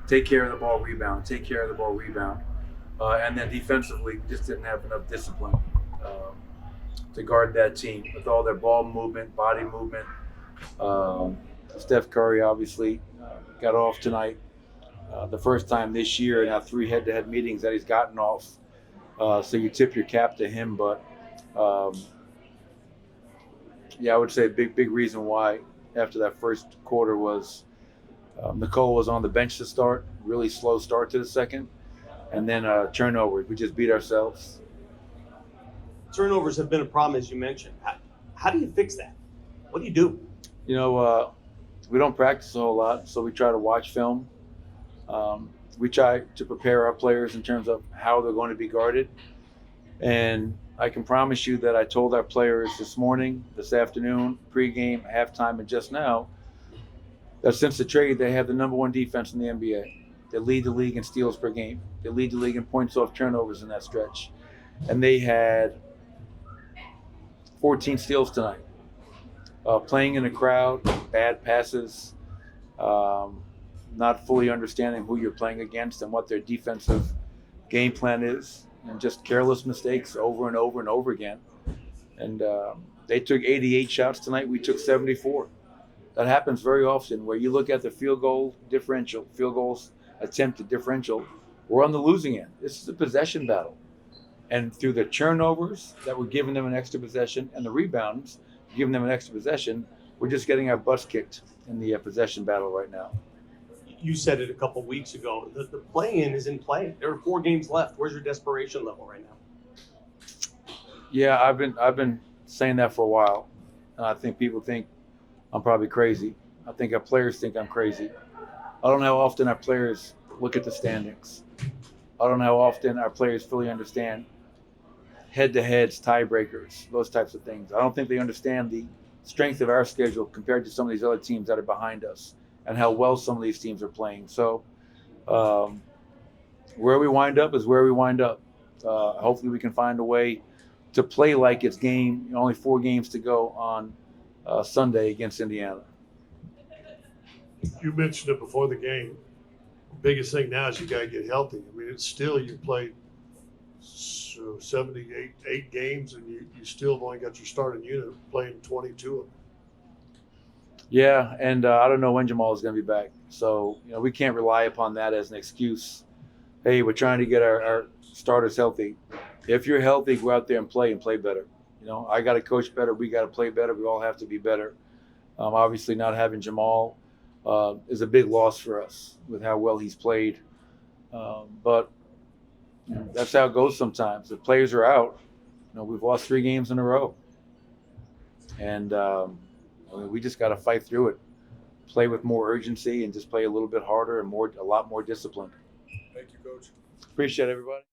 take care of the ball, rebound, take care of the ball, rebound. And then defensively, just didn't have enough discipline to guard that team with all their ball movement, body movement. Um, Steph Curry obviously got off tonight. The first time this year in our 3 head-to-head meetings that he's gotten off. So you tip your cap to him. But um, yeah, I would say a big reason why after that first quarter was Nicole was on the bench to start. Really slow start to the second. And then turnovers. We just beat ourselves. Turnovers have been a problem, as you mentioned. How do you fix that? What do you do? We don't practice a whole lot, so we try to watch film. We try to prepare our players in terms of how they're going to be guarded. And I can promise you that I told our players this morning, this afternoon, pregame, halftime, and just now, that since the trade, they have the #1 defense in the NBA. They lead the league in steals per game. They lead the league in points off turnovers in that stretch. And they had 14 steals tonight. Playing in a crowd, bad passes, not fully understanding who you're playing against and what their defensive game plan is, and just careless mistakes over and over and over again. And they took 88 shots tonight. We took 74. That happens very often where you look at the field goals attempted differential. We're on the losing end. This is a possession battle. And through the turnovers that we're giving them an extra possession and the rebounds, giving them an extra possession, we're just getting our butts kicked in the possession battle right now. You said it a couple weeks ago. The play-in is in play. There are 4 games left. Where's your desperation level right now? Yeah, I've been saying that for a while. And I think people think I'm probably crazy. I think our players think I'm crazy. I don't know how often our players look at the standings. I don't know how often our players fully understand head-to-heads, tiebreakers, those types of things. I don't think they understand the strength of our schedule compared to some of these other teams that are behind us and how well some of these teams are playing. So where we wind up is where we wind up. Hopefully we can find a way to play like it's only 4 games to go on Sunday against Indiana. You mentioned it before the game. Biggest thing now is you got to get healthy. I mean, it's still, you played 78 games, and you still have only got your starting unit playing 22 of them. Yeah, and I don't know when Jamal is going to be back. So, we can't rely upon that as an excuse. Hey, we're trying to get our starters healthy. If you're healthy, go out there and play better. I got to coach better. We got to play better. We all have to be better. Obviously, not having Jamal is a big loss for us with how well he's played. But that's how it goes sometimes. The players are out. We've lost 3 games in a row. And we just got to fight through it, play with more urgency, and just play a little bit harder and a lot more disciplined. Thank you, Coach. Appreciate it, everybody.